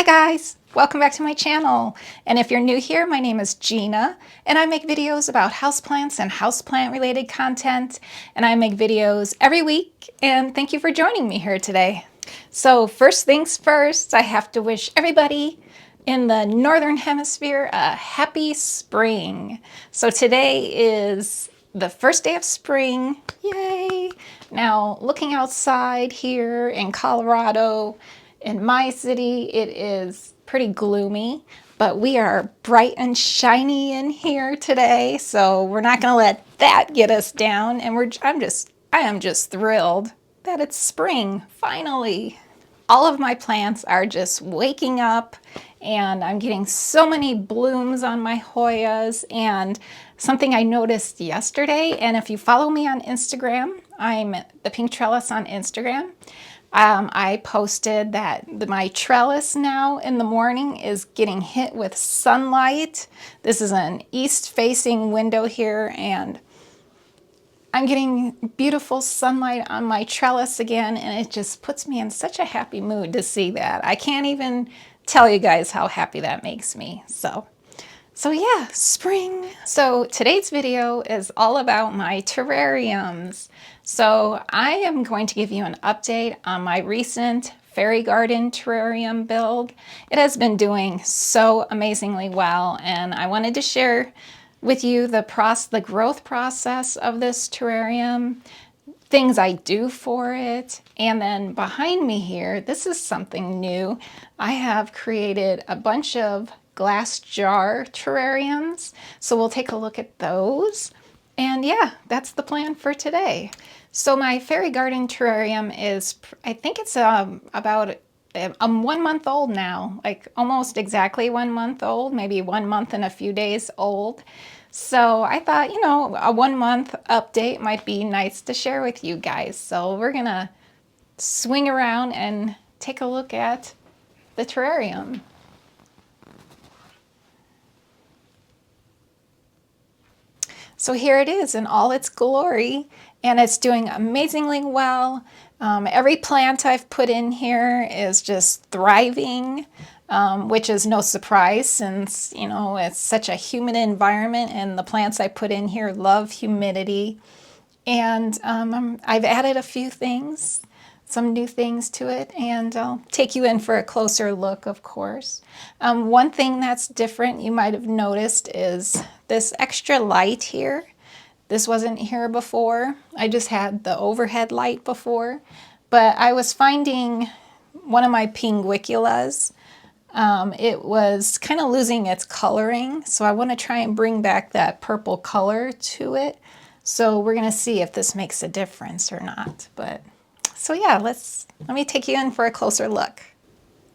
guys, welcome back to my channel. And if you're new here, my name is Gina and I make videos about houseplants and houseplant related content. And I make videos every week, and thank you for joining me here today. So first things first, I have to wish everybody in the Northern Hemisphere a happy spring. So today is the first day of spring, yay! Now looking outside here in Colorado, in my city, it is pretty gloomy, but we are bright and shiny in here today, so we're not going to let that get us down. And I am just thrilled that it's spring, finally. All of my plants are just waking up, and I'm getting so many blooms on my Hoyas. And something I noticed yesterday, and if you follow me on Instagram, I'm the Pink Trellis on Instagram. I posted that my trellis now in the morning is getting hit with sunlight. This is an east-facing window here, and I'm getting beautiful sunlight on my trellis again, and it just puts me in such a happy mood to see that. I can't even tell you guys how happy that makes me. So yeah, spring. So today's video is all about my terrariums. So I am going to give you an update on my recent fairy garden terrarium build. It has been doing so amazingly well, and I wanted to share with you the growth process of this terrarium, things I do for it. And then behind me here, this is something new. I have created a bunch of glass jar terrariums, so we'll take a look at those. And yeah, that's the plan for today. So my fairy garden terrarium is, I think it's about 1 month old now, like almost exactly 1 month old, maybe 1 month and a few days old. So I thought, you know, a 1 month update might be nice to share with you guys. So we're gonna swing around and take a look at the terrarium. So here it is in all its glory, and it's doing amazingly well. Every plant I've put in here is just thriving, which is no surprise since, you know, it's such a humid environment, and the plants I put in here love humidity. And I've added a few things, some new things to it, and I'll take you in for a closer look, of course. One thing that's different you might have noticed is this extra light here. This wasn't here before. I just had the overhead light before, but I was finding one of my pinguiculas, it was kind of losing its coloring, so I want to try and bring back that purple color to it. So we're going to see if this makes a difference or not. But so yeah, let me take you in for a closer look.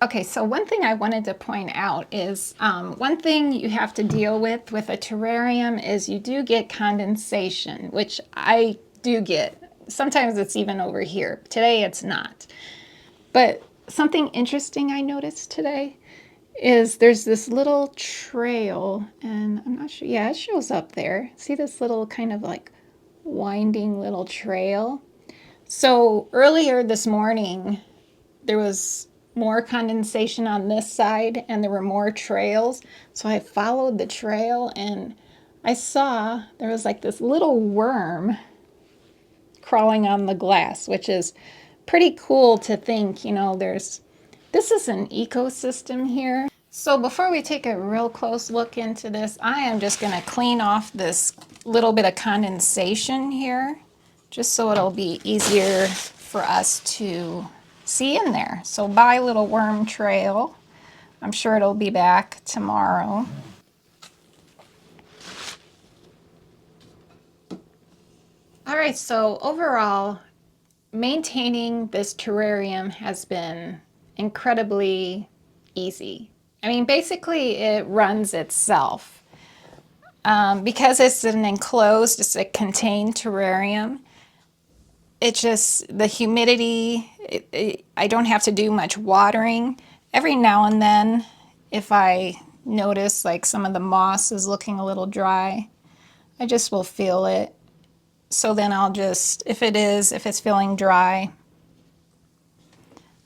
Okay, so one thing I wanted to point out is one thing you have to deal with a terrarium is you do get condensation, which I do get. Sometimes it's even over here. Today it's not. But something interesting I noticed today is there's this little trail, and I'm not sure, yeah, it shows up there. See this little kind of like winding little trail? So earlier this morning, there was more condensation on this side and there were more trails. So I followed the trail and I saw there was like this little worm crawling on the glass, which is pretty cool to think, you know, this is an ecosystem here. So before we take a real close look into this, I am just going to clean off this little bit of condensation here, just so it'll be easier for us to see in there. So bye, little worm trail. I'm sure it'll be back tomorrow. All right, so overall, maintaining this terrarium has been incredibly easy. I mean, basically it runs itself. Because it's an enclosed, it's a contained terrarium, it just, the humidity, I don't have to do much watering. Every now and then, if I notice like some of the moss is looking a little dry, I just will feel it. So then I'll just, if it's feeling dry,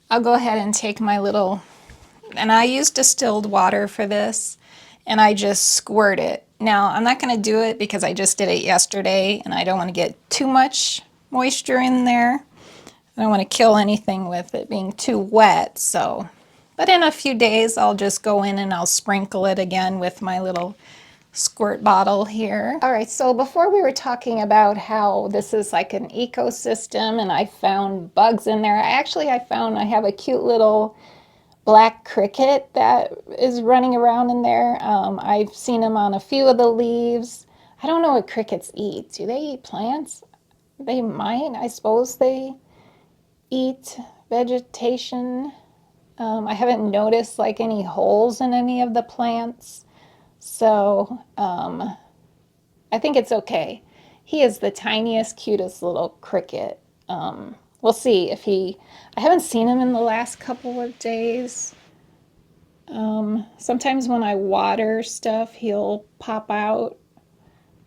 I'll go ahead and take my little, And I use distilled water for this, and I just squirt it. Now, I'm not going to do it because I just did it yesterday, and I don't want to get too much moisture in there. I don't want to kill anything with it being too wet, so. But in a few days, I'll just go in and I'll sprinkle it again with my little squirt bottle here. All right, so before we were talking about how this is like an ecosystem and I found bugs in there. I found I have a cute little black cricket that is running around in there. I've seen them on a few of the leaves. I don't know what crickets eat. Do they eat plants? They might. I suppose they eat vegetation. I haven't noticed like any holes in any of the plants. So I think it's okay. He is the tiniest, cutest little cricket. We'll see if I haven't seen him in the last couple of days. Sometimes when I water stuff, he'll pop out.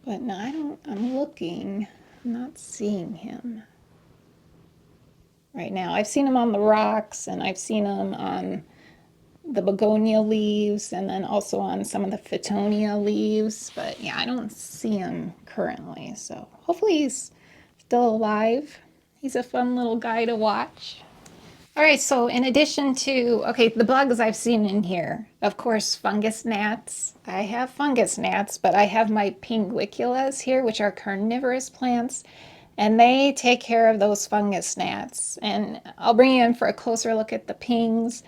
But no, I'm looking. I'm not seeing him right now. I've seen him on the rocks, and I've seen him on the begonia leaves, and then also on some of the phytonia leaves. But yeah, I don't see him currently. So hopefully he's still alive. He's a fun little guy to watch. All right, so in addition to, okay, the bugs I've seen in here, of course, fungus gnats. I have fungus gnats, but I have my pinguiculas here, which are carnivorous plants, and they take care of those fungus gnats. And I'll bring you in for a closer look at the pings.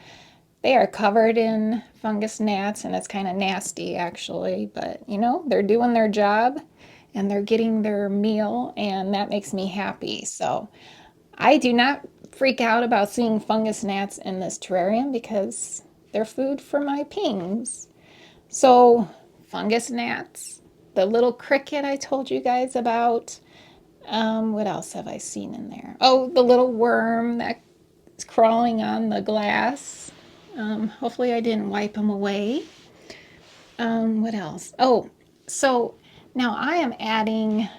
They are covered in fungus gnats, and it's kind of nasty, actually, but you know, they're doing their job, and they're getting their meal, and that makes me happy. So I do not freak out about seeing fungus gnats in this terrarium because they're food for my pings. So fungus gnats, the little cricket I told you guys about. What else have I seen in there? Oh, the little worm that's crawling on the glass. Hopefully I didn't wipe them away. What else? Oh, so now I am adding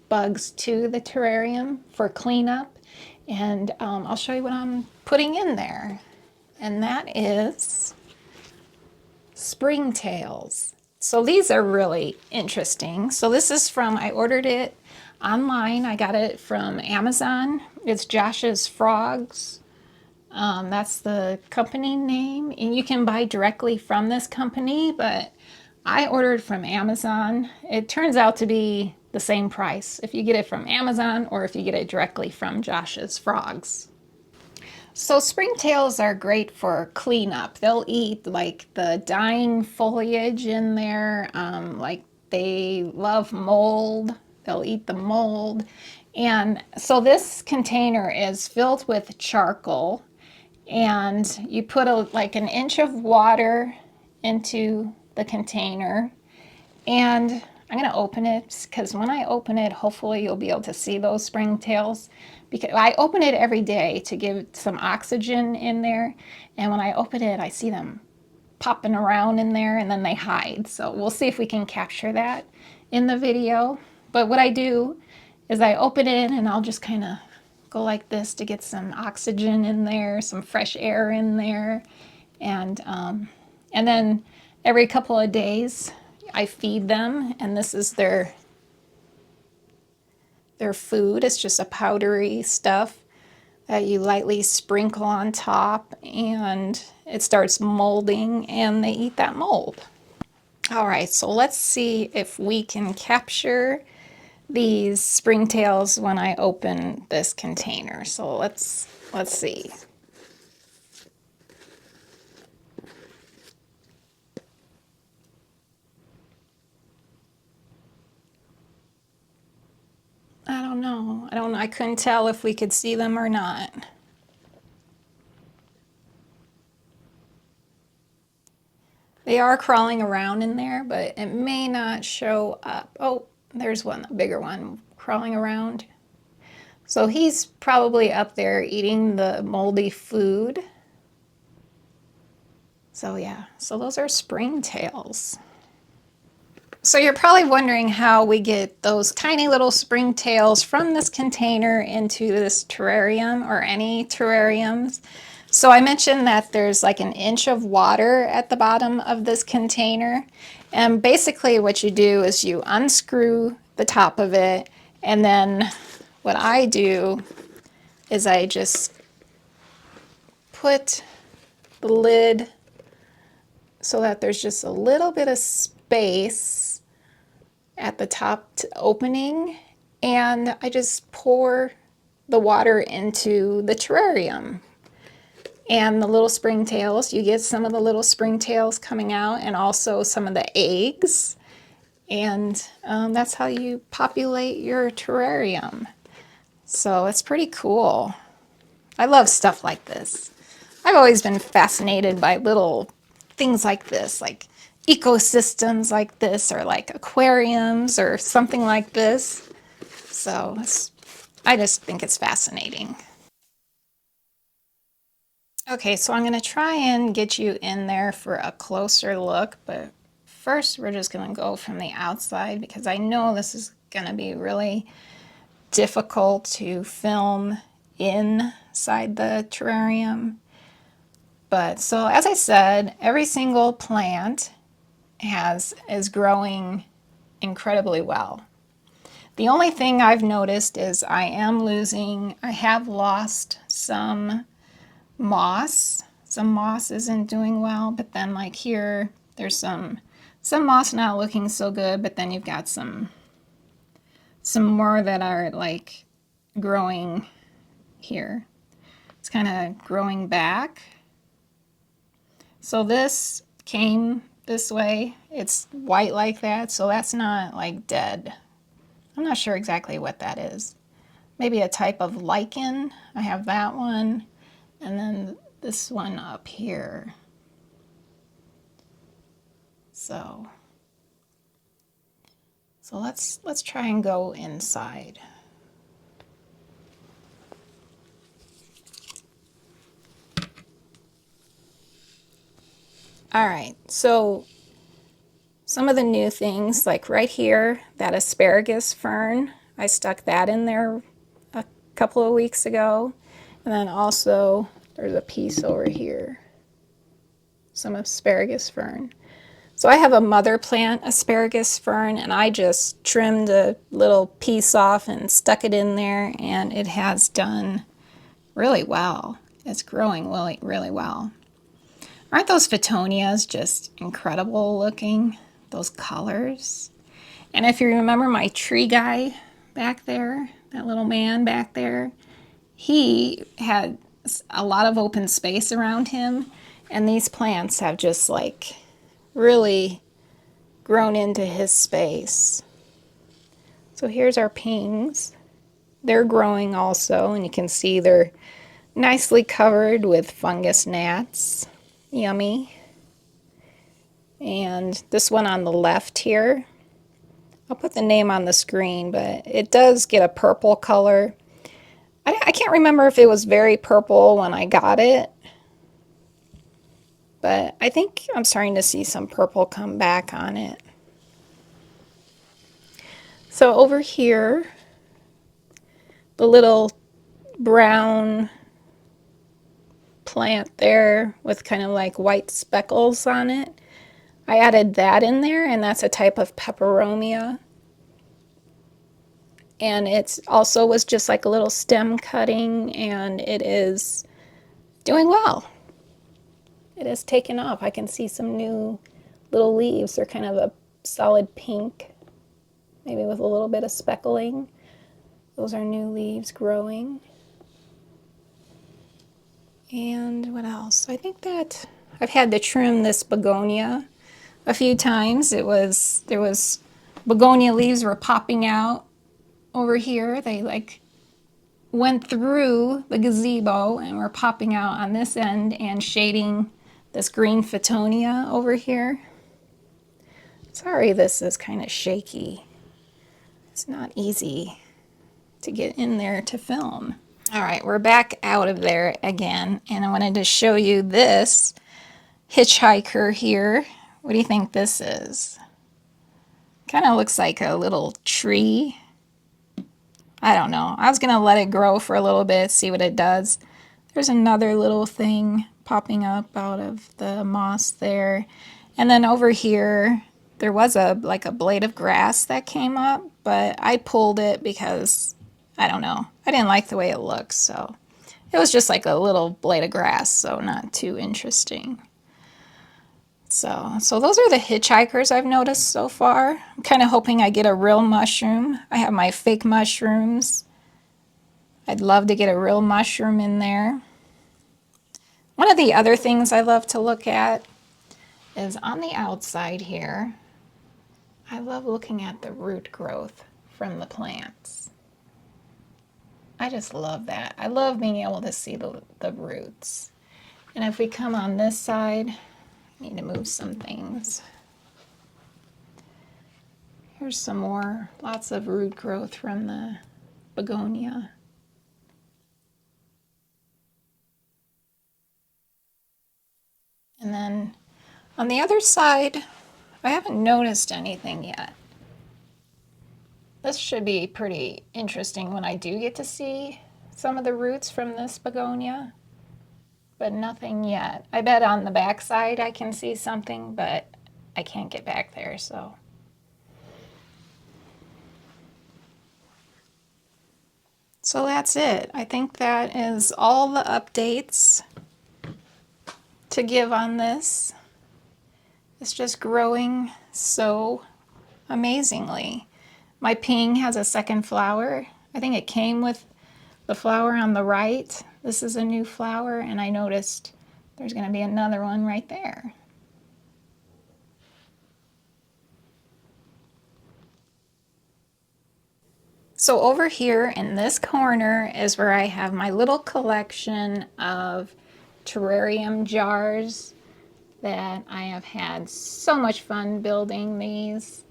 bugs to the terrarium for cleanup, and I'll show you what I'm putting in there, and that is springtails. So these are really interesting. So this is from, I ordered it online. I got it from Amazon. It's Josh's Frogs. That's the company name, and you can buy directly from this company, but I ordered from Amazon. It turns out to be the same price if you get it from Amazon or if you get it directly from Josh's Frogs. So springtails are great for cleanup. They'll eat like the dying foliage in there, like they love mold. They'll eat the mold. And so this container is filled with charcoal, and you put like an inch of water into the container, and I'm going to open it because when I open it, hopefully you'll be able to see those springtails, because I open it every day to give some oxygen in there, and when I open it I see them popping around in there and then they hide. So we'll see if we can capture that in the video. But what I do is I open it and I'll just kind of go like this to get some oxygen in there, some fresh air in there, and then every couple of days I feed them, and this is their food. It's just a powdery stuff that you lightly sprinkle on top, and it starts molding and they eat that mold. All right, so let's see if we can capture these springtails when I open this container. So let's see. I don't know. I couldn't tell if we could see them or not. They are crawling around in there, but it may not show up. Oh, there's one, a bigger one crawling around. So he's probably up there eating the moldy food. So yeah, so those are springtails. So you're probably wondering how we get those tiny little springtails from this container into this terrarium or any terrariums. So I mentioned that there's like an inch of water at the bottom of this container. And basically what you do is you unscrew the top of it, and then what I do is I just put the lid so that there's just a little bit of space at the top opening, and I just pour the water into the terrarium. And the little springtails, you get some of the little springtails coming out, and also some of the eggs. And that's how you populate your terrarium. So it's pretty cool. I love stuff like this. I've always been fascinated by little things like this, like ecosystems like this, or like aquariums or something like this. So I just think it's fascinating. Okay, so I'm going to try and get you in there for a closer look, but first we're just going to go from the outside because I know this is going to be really difficult to film inside the terrarium. But so as I said, every single plant is growing incredibly well. The only thing I've noticed is I have lost some moss. Some moss isn't doing well, but then like here, there's some moss not looking so good, but then you've got some more that are like growing here. It's kind of growing back. So this came this way. It's white like that, so that's not like dead. I'm not sure exactly what that is. Maybe a type of lichen. I have that one. And then this one up here. So let's try and go inside. All right, so some of the new things, like right here, that asparagus fern, I stuck that in there a couple of weeks ago. And then also there's a piece over here, some asparagus fern. So I have a mother plant asparagus fern, and I just trimmed a little piece off and stuck it in there, and it has done really well. It's growing really, really well. Aren't those Begonias just incredible looking? Those colors. And if you remember my tree guy back there, that little man back there, he had a lot of open space around him, and these plants have just like really grown into his space. So here's our pings. They're growing also, and you can see they're nicely covered with fungus gnats. Yummy. And this one on the left here, I'll put the name on the screen, but it does get a purple color. I can't remember if it was very purple when I got it, but I think I'm starting to see some purple come back on it. So over here, the little brown plant there with kind of like white speckles on it, I added that in there, and that's a type of peperomia. And it also was just like a little stem cutting, and it is doing well. It has taken off. I can see some new little leaves. They're kind of a solid pink, maybe with a little bit of speckling. Those are new leaves growing. And what else? I think that I've had to trim this begonia a few times. There was begonia leaves were popping out over here. They like went through the gazebo and were popping out on this end and shading this green Fittonia over here. Sorry, this is kind of shaky. It's not easy to get in there to film. All right, we're back out of there again, and I wanted to show you this hitchhiker here. What do you think this is? Kind of looks like a little tree. I don't know. I was gonna let it grow for a little bit, see what it does. There's another little thing popping up out of the moss there. And then over here, there was like a blade of grass that came up, but I pulled it because, I don't know, I didn't like the way it looked, so it was just like a little blade of grass, so not too interesting. So those are the hitchhikers I've noticed so far. I'm kind of hoping I get a real mushroom. I have my fake mushrooms. I'd love to get a real mushroom in there. One of the other things I love to look at is on the outside here. I love looking at the root growth from the plants. I just love that. I love being able to see the roots. And if we come on this side, I need to move some things. Here's some more, lots of root growth from the begonia. And then on the other side, I haven't noticed anything yet. This should be pretty interesting when I do get to see some of the roots from this begonia, but nothing yet. I bet on the back side I can see something, but I can't get back there, so. So that's it. I think that is all the updates to give on this. It's just growing so amazingly. My ping has a second flower. I think it came with the flower on the right. This is a new flower, and I noticed there's going to be another one right there. So over here in this corner is where I have my little collection of terrarium jars that I have had so much fun building these.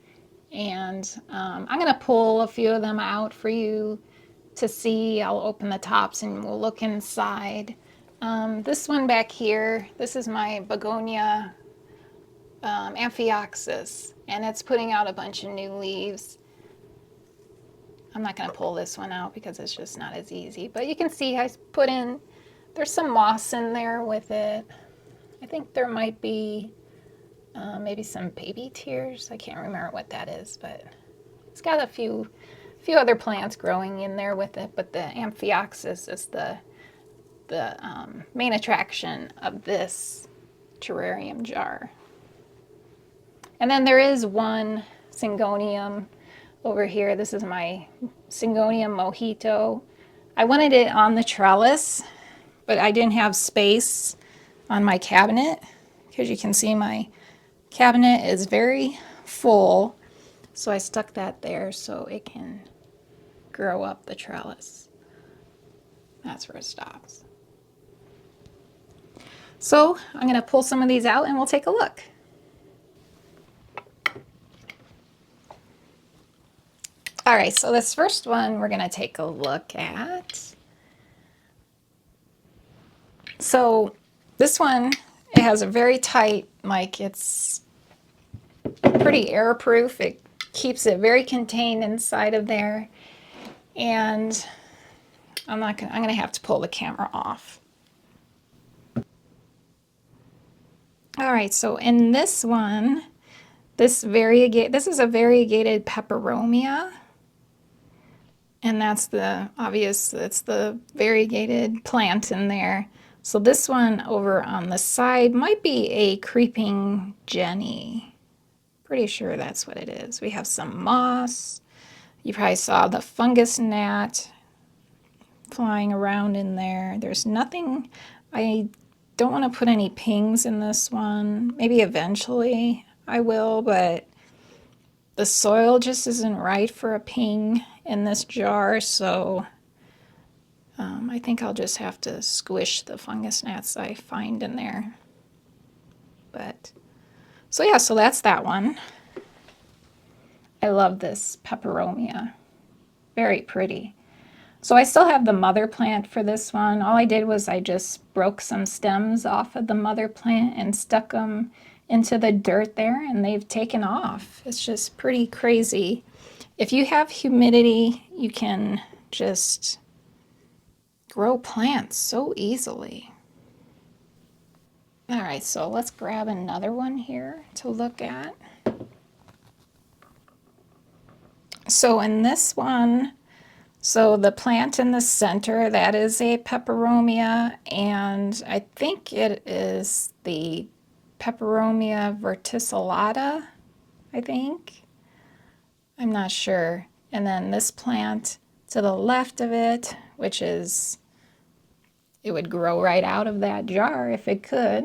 And I'm going to pull a few of them out for you to see. I'll open the tops and we'll look inside. This one back here, this is my begonia amphioxus, and it's putting out a bunch of new leaves. I'm not going to pull this one out because it's just not as easy, but you can see I put in, there's some moss in there with it. I think there might be maybe some baby tears. I can't remember what that is, but it's got a few other plants growing in there with it, but the amphioxus is the main attraction of this terrarium jar. And then there is one syngonium over here. This is my syngonium mojito. I wanted it on the trellis, but I didn't have space on my cabinet because you can see my cabinet is very full. So I stuck that there so it can grow up the trellis. That's where it stops. So I'm going to pull some of these out and we'll take a look. All right, so this first one we're going to take a look at. So this one, it has a very tight, like it's pretty airproof. It keeps it very contained inside of there. And I'm going to have to pull the camera off. All right, so in this one, this is a variegated peperomia. And that's the obvious, it's the variegated plant in there. So this one over on the side might be a creeping Jenny. Pretty sure that's what it is. We have some moss. You probably saw the fungus gnat flying around in there. There's nothing, I don't want to put any pings in this one. Maybe eventually I will, but the soil just isn't right for a ping in this jar, so I think I'll just have to squish the fungus gnats I find in there. But, so yeah, so that's that one. I love this peperomia. Very pretty. So I still have the mother plant for this one. All I did was I just broke some stems off of the mother plant and stuck them into the dirt there, and they've taken off. It's just pretty crazy. If you have humidity, you can just grow plants so easily. All right, so let's grab another one here to look at. So in this one, so the plant in the center, that is a peperomia, and I think it is the peperomia verticillata, I think. I'm not sure. And then this plant to the left of it, which is, it would grow right out of that jar if it could.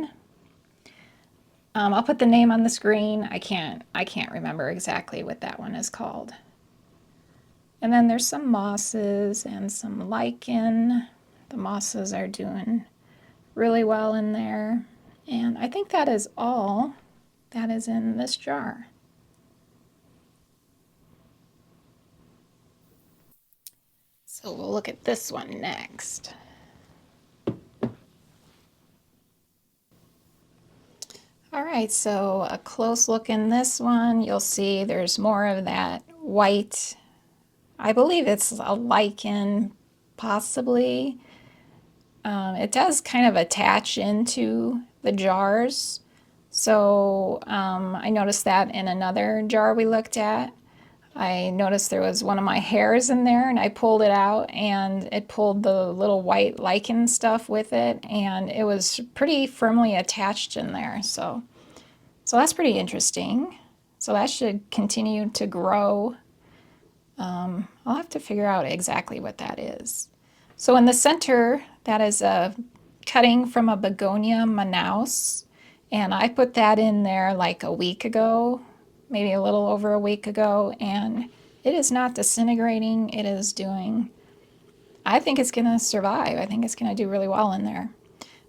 I'll put the name on the screen. I can't remember exactly what that one is called. And then there's some mosses and some lichen. The mosses are doing really well in there. And I think that is all that is in this jar. So we'll look at this one next. All right, so a close look in this one, you'll see there's more of that white, I believe it's a lichen, possibly. It does kind of attach into the jars. So I noticed that in another jar we looked at. I noticed there was one of my hairs in there and I pulled it out and it pulled the little white lichen stuff with it and it was pretty firmly attached in there. So that's pretty interesting. So that should continue to grow. I'll have to figure out exactly what that is. So in the center, that is a cutting from a Begonia Manaus. And I put that in there like a week ago, maybe a little over a week ago, and it is not disintegrating. It is doing, I think it's going to survive. I think it's going to do really well in there.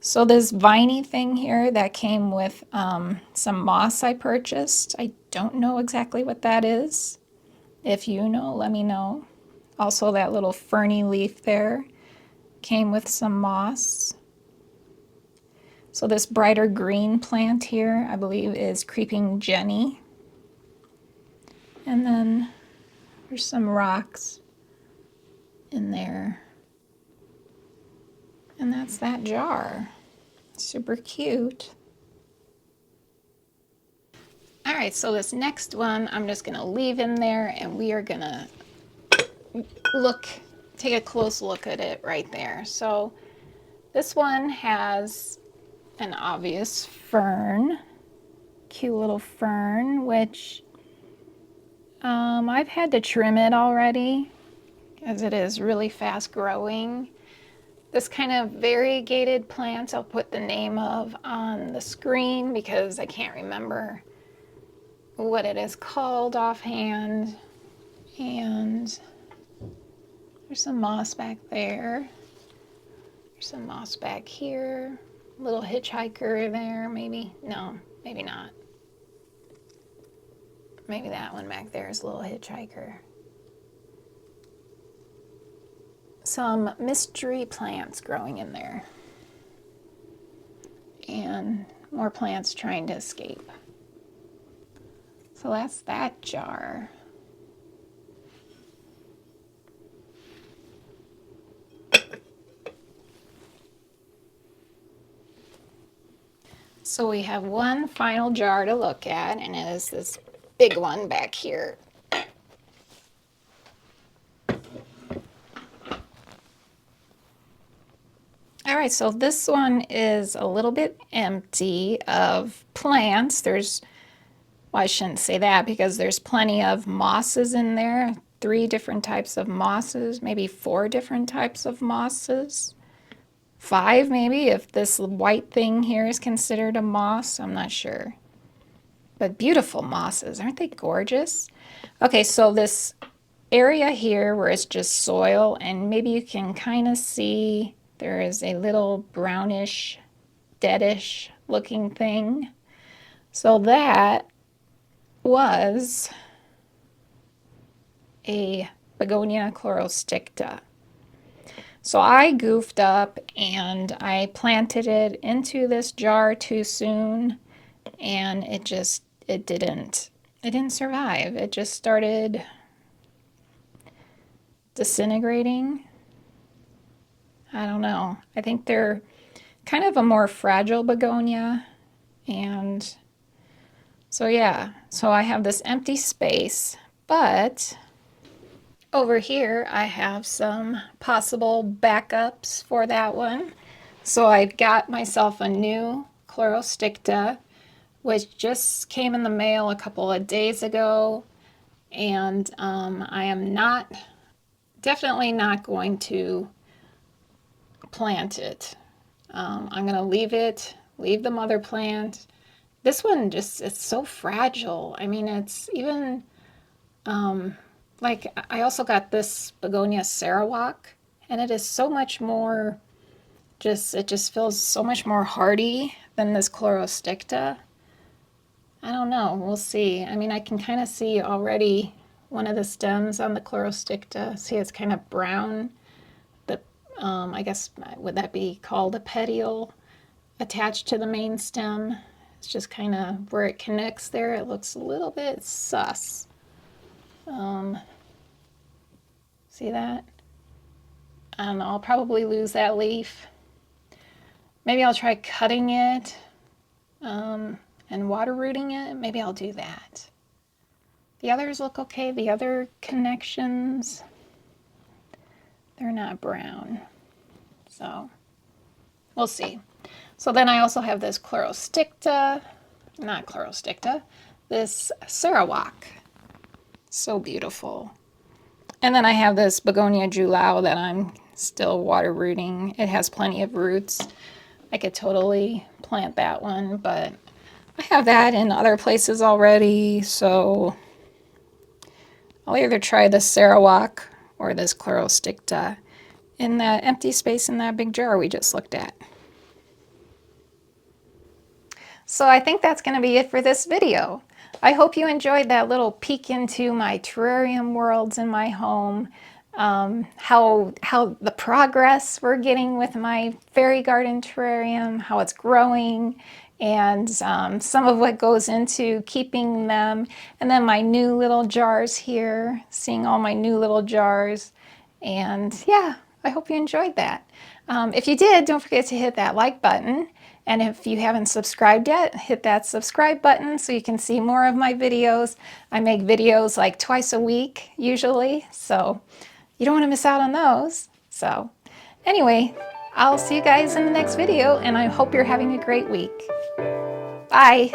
So this viney thing here that came with some moss I purchased, I don't know exactly what that is. If you know, let me know. Also that little ferny leaf there came with some moss. So this brighter green plant here, I believe is Creeping Jenny. And then there's some rocks in there. And that's that jar. Super cute. All right, so this next one I'm just gonna leave in there and we are gonna take a close look at it right there. So this one has an obvious fern, cute little fern, which I've had to trim it already as it is really fast growing. This kind of variegated plant, I'll put the name of on the screen because I can't remember what it is called offhand. And there's some moss back there. There's some moss back here. Little hitchhiker there, maybe. No, maybe not. Maybe that one back there is a little hitchhiker. Some mystery plants growing in there. And more plants trying to escape. So that's that jar. So we have one final jar to look at, and it is this big one back here. All right, so this one is a little bit empty of plants. Well, I shouldn't say that because there's plenty of mosses in there. 3 different types of mosses, maybe 4 different types of mosses. 5 maybe, if this white thing here is considered a moss, I'm not sure. But beautiful mosses, aren't they gorgeous? Okay, so this area here where it's just soil, and maybe you can kind of see there is a little brownish, deadish looking thing. So that was a Begonia chlorosticta. So I goofed up and I planted it into this jar too soon, and it didn't survive. It just started disintegrating. I don't know. I think they're kind of a more fragile begonia. And so yeah, so I have this empty space, but over here I have some possible backups for that one. So I got myself a new chlorosticta, which just came in the mail a couple of days ago. And I am definitely not going to plant it. I'm going to leave the mother plant. This one it's so fragile. I mean, it's even, like, I also got this Begonia Sarawak, and it is so much more, it just feels so much more hardy than this chlorosticta. I don't know, we'll see. I mean, I can kind of see already one of the stems on the chlorosticta. See, it's kind of brown. The, I guess, would that be called a petiole attached to the main stem? It's just kind of where it connects there. It looks a little bit sus. See that? I don't know, I'll probably lose that leaf. Maybe I'll try cutting it and water rooting it. Maybe I'll do that. The others look okay. The other connections, they're not brown. So we'll see. So then I also have this chlorosticta, not chlorosticta, this Sarawak. So beautiful. And then I have this Begonia Julau that I'm still water rooting. It has plenty of roots. I could totally plant that one, but I have that in other places already, so I'll either try the Sarawak or this chlorosticta in that empty space in that big jar we just looked at. So I think that's going to be it for this video. I hope you enjoyed that little peek into my terrarium worlds in my home, how the progress we're getting with my fairy garden terrarium, how it's growing, and some of what goes into keeping them, and then my new little jars here, seeing all my new little jars. And yeah, I hope you enjoyed that. If you did, don't forget to hit that like button. And if you haven't subscribed yet, hit that subscribe button so you can see more of my videos. I make videos like twice a week usually, so you don't want to miss out on those. So anyway, I'll see you guys in the next video, and I hope you're having a great week. Bye.